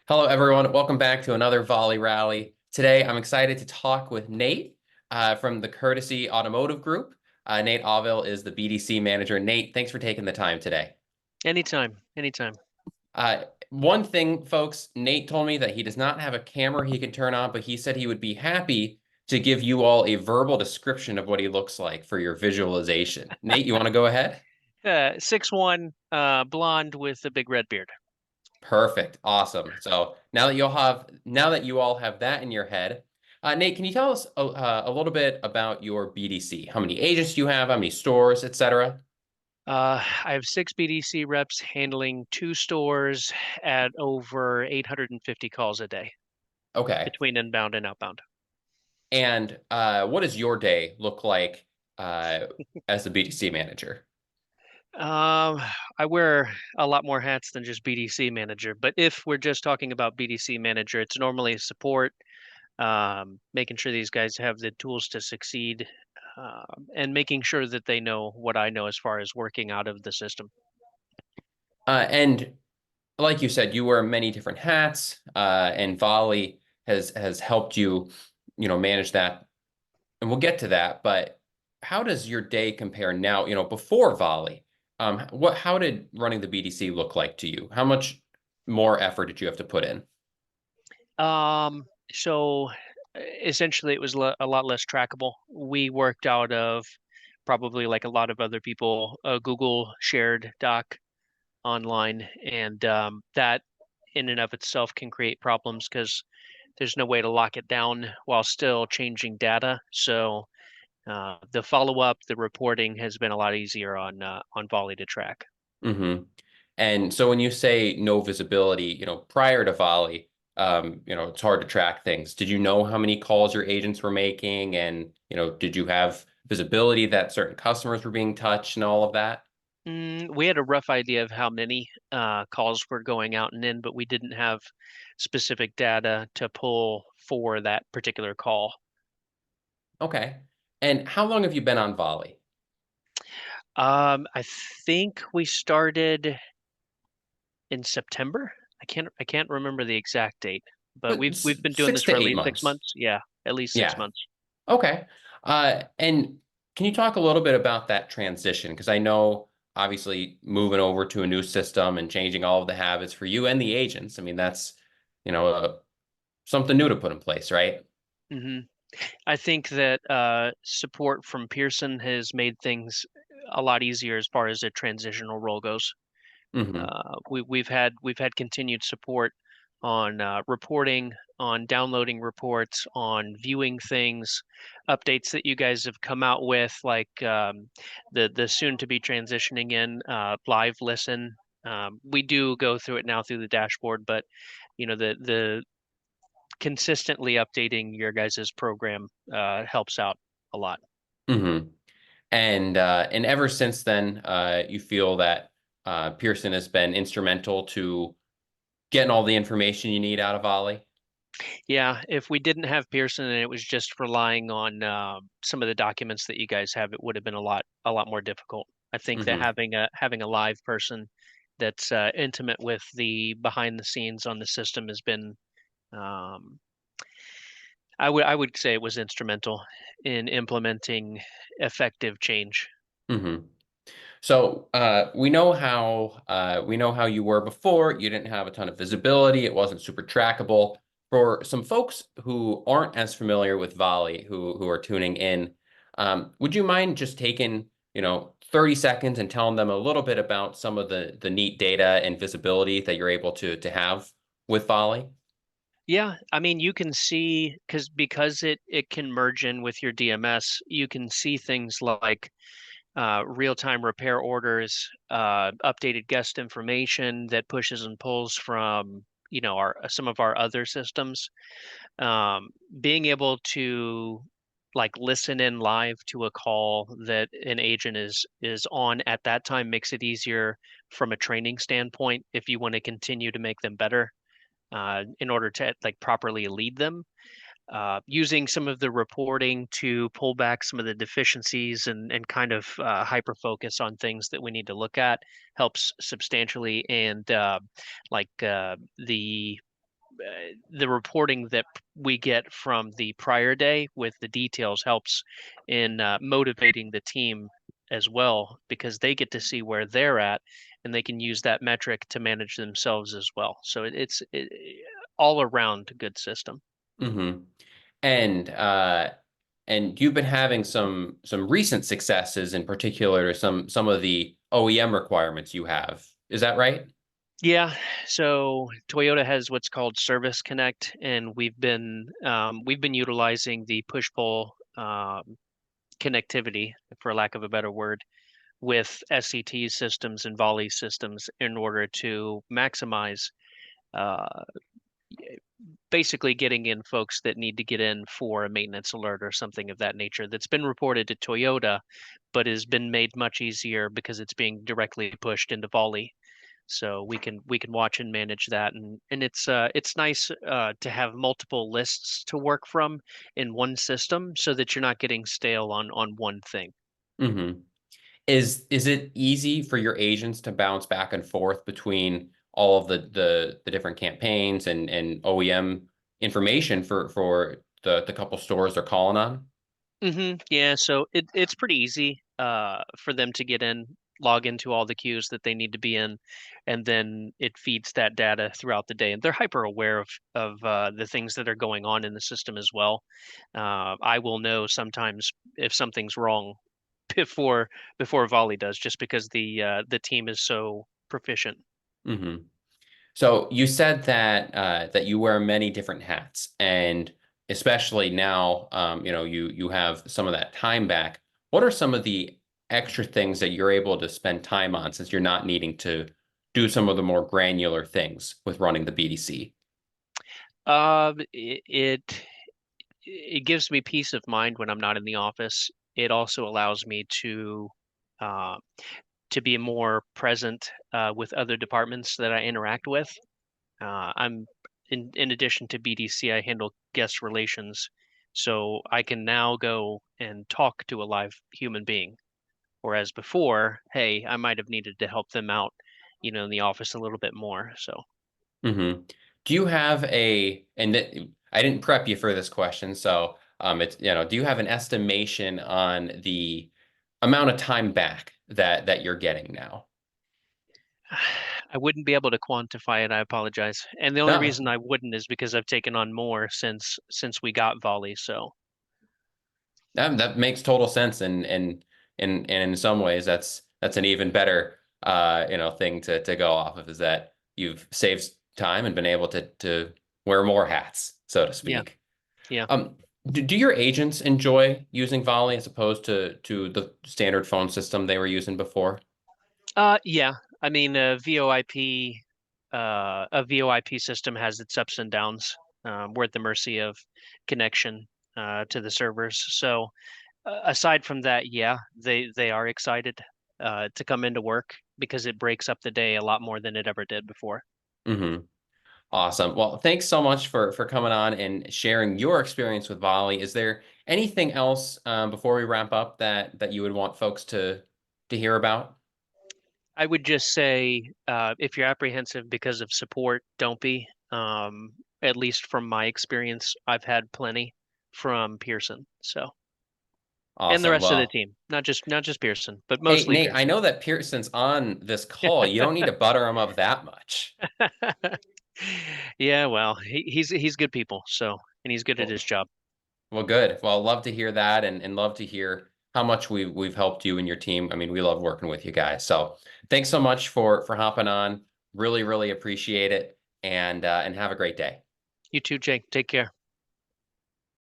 Hello, everyone. Welcome back to another Volley Rally. Today, I'm excited to talk with Nate from the Courtesy Automotive Group. Nate Auvil is the BDC manager. Nate, thanks for taking the time today. Anytime, anytime. One thing, folks, Nate told me that he does not have a camera he can turn on, but he said he would be happy to give you all a verbal description of what he looks like for your visualization. Nate, you want to go ahead? 6'1", blonde with a big red beard. Perfect. Awesome. So now that you all have that in your head, Nate, can you tell us a little bit about your BDC? How many agents do you have? How many stores, etc.? I have 6 BDC reps handling 2 stores at over 850 calls a day Okay. between inbound and outbound. And what does your day look like uh, as a BDC manager? Um, I wear a lot more hats than just BDC manager, but if we're just talking about BDC manager, it's normally support, making sure these guys have the tools to succeed, and making sure that they know what I know as far as working out of the system. And like you said, you wear many different hats, and Volley has helped you, manage that. And we'll get to that. But how does your day compare now, before Volley? How did running the BDC look like to you? How much more effort did you have to put in? So essentially, it was a lot less trackable. We worked out of probably like a lot of other people, a Google shared doc online, and that in and of itself can create problems because there's no way to lock it down while still changing data. So the follow up, the reporting has been a lot easier on Volley to track. Hmm. And so when you say no visibility, prior to Volley, it's hard to track things. Did you know how many calls your agents were making? And, did you have visibility that certain customers were being touched and all of that? We had a rough idea of how many calls were going out and in, but we didn't have specific data to pull for that particular call. Okay. And how long have you been on Volley? I think we started in September. I can't remember the exact date, but we've been doing Six this to for at eight least six months. months. Yeah, at least six Yeah. months. Okay. And can you talk a little bit about that transition? Because I know obviously moving over to a new system and changing all of the habits for you and the agents. I mean, that's, you know, uh, something new to put in place, right? hmm I think that support from Pearson has made things a lot easier as far as a transitional role goes. Hmm. We've had continued support on reporting, on downloading reports, on viewing things, updates that you guys have come out with, like the soon to be transitioning in live listen. We do go through it now through the dashboard, but the consistently updating your guys' program helps out a lot. Hmm. And ever since then, you feel that Pearson has been instrumental to getting all the information you need out of Ollie. Yeah, if we didn't have Pearson and it was just relying on some of the documents that you guys have, it would have been a lot more difficult. I think that Hmm. having a live person that's intimate with the behind the scenes on the system has been, um, I would say it was instrumental in implementing effective change. Hmm. So we know how you were before. You didn't have a ton of visibility. It wasn't super trackable. For some folks who aren't as familiar with Volley, who are tuning in, would you mind just taking 30 seconds and telling them a little bit about some of the neat data and visibility that you're able to have with Volley? Yeah, I mean you can see because it can merge in with your DMS, you can see things like real-time repair orders, updated guest information that pushes and pulls from our some of our other systems. Being able to like listen in live to a call that an agent is on at that time makes it easier from a training standpoint if you want to continue to make them better in order to like properly lead them. using some of the reporting to pull back some of the deficiencies and kind of hyper focus on things that we need to look at helps substantially. And like the reporting that we get from the prior day with the details helps in motivating the team as well, because they get to see where they're at and they can use that metric to manage themselves as well. So it's all around good system. Mm-hmm. And and you've been having some recent successes, in particular some of the OEM requirements you have. Is that right? Yeah, so Toyota has what's called Service Connect, and we've been utilizing the push-pull connectivity, for lack of a better word, with SCT systems and Volie systems in order to maximize uh, basically getting in folks that need to get in for a maintenance alert or something of that nature that's been reported to Toyota, but has been made much easier because it's being directly pushed into Volley. So we can watch and manage that, and it's nice to have multiple lists to work from in one system so that you're not getting stale on one thing. Mm-hmm. Is it easy for your agents to bounce back and forth between all of the different campaigns and OEM information for the couple stores they're calling on? Yeah, so it's pretty easy for them to get in, log into all the queues that they need to be in, and then it feeds that data throughout the day. And they're hyper aware of the things that are going on in the system as well. I will know sometimes if something's wrong before before Volley does, just because the team is so proficient. Mm-hmm. So you said that that you wear many different hats, and especially now, you have some of that time back. What are some of the extra things that you're able to spend time on since you're not needing to do some of the more granular things with running the BDC? It gives me peace of mind when I'm not in the office. It also allows me uh, to be more present with other departments that I interact with. I'm in addition to BDC, I handle guest relations, so I can now go and talk to a live human being. Whereas before, hey, I might have needed to help them out, in the office a little bit more. So, Hmm. Do you have I didn't prep you for this question, so do you have an estimation on the amount of time back that you're getting now? I wouldn't be able to quantify it. I apologize. And the only No, reason I wouldn't is because I've taken on more since we got Volley. So, that makes total sense, and in some ways that's an even better thing to go off of, is that you've saved time and been able to wear more hats, so to yeah, speak. yeah. Do your agents enjoy using Volley as opposed to the standard phone system they were using before? Yeah. I mean, a VoIP system has its ups and downs. We're at the mercy of connection to the servers. So, aside from that, yeah, they are excited to come into work because it breaks up the day a lot more than it ever did before. Hmm. Awesome. Well, thanks so much for coming on and sharing your experience with Volley. Is there anything else before we wrap up that you would want folks to hear about? I would just say, if you're apprehensive because of support, don't be. At least from my experience, I've had plenty from Pearson. So, and the Awesome. rest of the Well, team, not just Pearson, but hey, mostly Nate, I Pearson. know that Pearson's on this call. You don't need to butter him up that much. Yeah, well, he's good people, so and he's good at Well, his job. well, good. Well, love to hear that, and love to hear how much we've helped you and your team. I mean, we love working with you guys. So thanks so much for hopping on. Really, really appreciate it, and have a great day. You too, Jake. Take care.